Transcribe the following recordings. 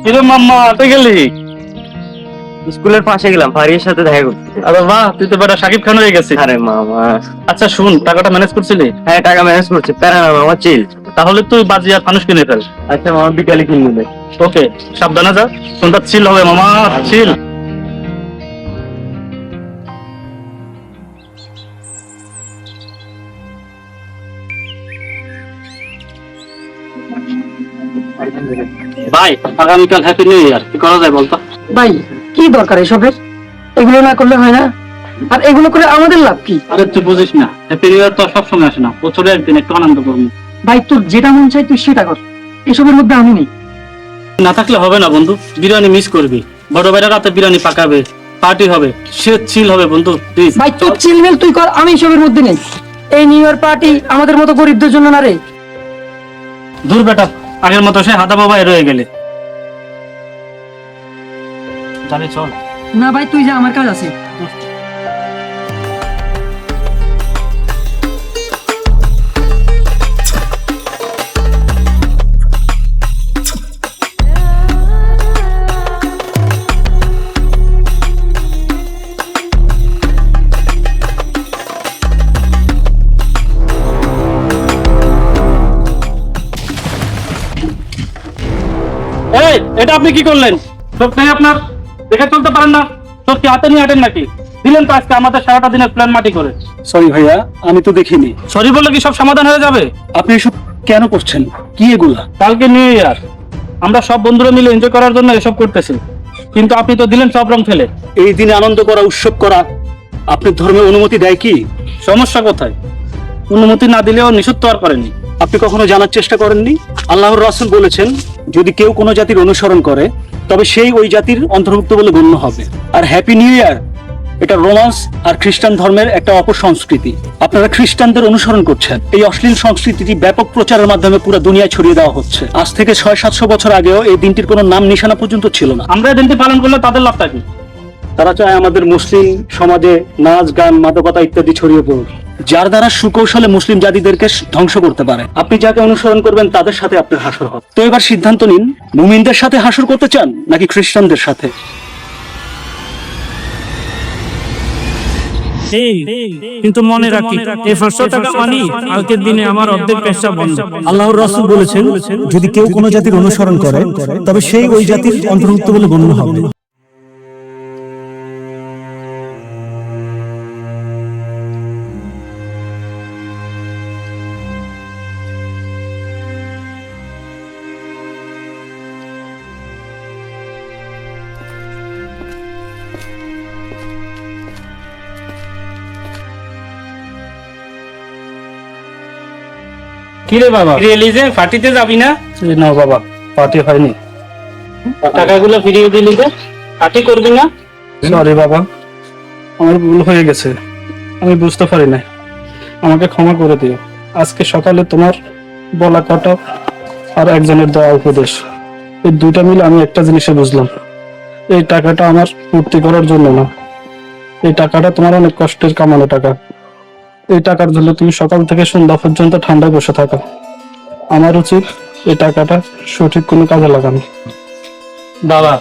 কিরে মাম্মা আতে গেলি? স্কুলের পাশে গেলাম, ভাইয়ের সাথে দেখা করতে। আরে বাহ, তুই তো বেটা শাকিব খান হয়ে গেছিস। আরে মামা, আচ্ছা শুন, টাকাটা ম্যানেজ করছিলি? হ্যাঁ টাকা ম্যানেজ করছি, প্যারা না মামা, চিল। তাহলে তুই বাজি আর ফানুস কিনে ফেল। আচ্ছা মামা, বিকালে কিনবে। ওকে, সাবধানে যা, সন্ধ্যা চিল হবে মামা, চিল। ভাই, আগামীকাল হ্যাপি নিউ ইয়ার, কি করা যায় বলতো? ভাই কি দরকার এসবের? এগুলো না করলে হয় না? আর এগুলো করে আমাদের লাভ কি? আরে তুই বুঝিস না, হ্যাপি নিউ ইয়ার তো সবসময় আসে না, বছরে একদিন একটু আনন্দ করবো। ভাই তোর যেটা মন চাই তুই সেটা কর, এসবের মধ্যে আমি নেই। না থাকলে হবে না বন্ধু, বিরিয়ানি মিস করবি। বড় ভাইরা রাতে বিরিয়ানি পাকাবে, পার্টি হবে, সে চিল হবে বন্ধু, প্লিজ। ভাই তোর চিলমেল তুই কর, আমি এসবের মধ্যে নেই। এই নিউ ইয়ার পার্টি আমাদের মতো গরিবদের জন্য না রে। দূর বেটা, আগের মতো সে হাদা বাবা রয়ে গেলে। জানি চল। না ভাই তুই যা, আমার কাজ আছে। এই, এটা আপনি কি করলেন? চোখ নেই আপনার? দেখে চলতে পারেন না? চোখ কি হাতে নিয়ে হাঁটেন নাকি? দিলেন তো আজকে আমাদের সারাটা দিনের প্ল্যান মাটি করে। সরি ভাইয়া, আমি তো দেখিনি। সরি বললে কি সব সমাধান হয়ে যাবে? আপনি এসব কেন করছেন? কি এগুলা? কালকে নিউ ইয়ার, আমরা সব বন্ধুরা মিলে এনজয় করার জন্য এসব করতেছি, কিন্তু আপনি তো দিলেন সব রং ফেলে। এই দিনে আনন্দ করা, উৎসব করা আপনার ধর্মে অনুমতি দেয় কি? সমস্যা কোথায়? অনুমতি না দিলেও নিষিদ্ধ আর করেনি। আপনি কখনো জানার চেষ্টা করেননি? আল্লাহর রাসূল বলেছেন, যদি কেউ কোনো জাতির অনুসরণ করে তবে সেই ওই জাতির অন্তর্ভুক্ত বলে গণ্য হবে। আর হ্যাপি নিউ ইয়ার এটা রোমান্স আর খ্রিস্টান ধর্মের একটা অপসংস্কৃতি। আপনারা খ্রিস্টানদের অনুসরণ করছেন। এই অশ্লীল সংস্কৃতিটি ব্যাপক প্রচারের মাধ্যমে পুরো দুনিয়ায় ছড়িয়ে দেওয়া হচ্ছে। আজ থেকে 600-700 বছর আগেও এই দিনটির কোনো নাম নিশানা পর্যন্ত ছিল না। আমরা এই দিনটি পালন করলে তাদের লাভটা কি? তারা চায় আমাদের মুসলিম সমাজে নাচ গান মাদকতা ইত্যাদি ছড়িয়ে পড়ুক, যার দ্বারা সুকৌশলে মুসলিম জাতিদেরকে ধ্বংস করতে পারে। আপনি যাকে অনুসরণ করবেন তাদের সাথে আপনার হাসর হবে। তো এবার সিদ্ধান্ত নিন, মুমিনদের সাথে হাসর করতে চান নাকি খ্রিস্টানদের সাথে? কিন্তু মনে রাখি, এই 500 টাকা মানি কালকের দিনে আমার অর্ধেক পেশা বন্ধ। আল্লাহর রাসূল বলেছেন, যদি কেউ কোনো জাতির অনুসরণ করে তবে সেই ওই জাতির অন্তর্ভুক্ত বলে গণ্য হবে। কিরে বাবা, রিয়েলিজে পার্টিতে যাবি না? না বাবা, পার্টি হয়নি। টাকাগুলো ফিরিয়ে দিলি যে, পার্টি করবি না? সরি বাবা, আমার ভুল হয়ে গেছে, আমি বুঝতে পারি না, আমাকে ক্ষমা করে দিও। আজকে সকালে তোমার বলা কথা আর একজনের দেওয়া উপদেশ, এই দুইটা মিলে আমি একটা জিনিসে বুঝলাম, এই টাকাটা আমার পূর্তি করার জন্য না, এই টাকাটা তোমার অনেক কষ্টের কামানো টাকা। এই টাকার জন্য তুমি সকাল থেকে সন্ধ্যা পর্যন্ত ঠান্ডায় বসে থাকো। আমার উচিত এই টাকাটা সঠিক কোনো কাজে লাগানো। বাবা,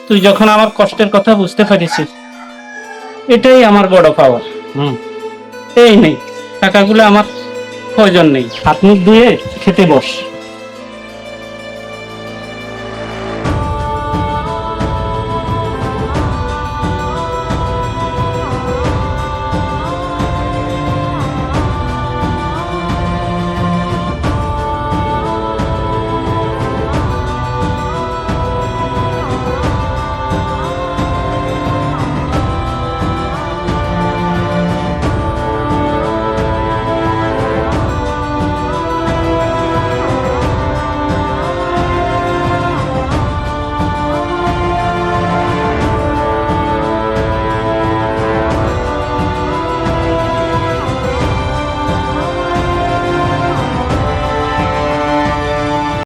তুই যখন আমার কষ্টের কথা বুঝতে পেরেছিস, এটাই আমার বড় পাওয়ার। এই নেই টাকাগুলো, আমার প্রয়োজন নেই, হাত মুখ ধুয়ে খেতে বস।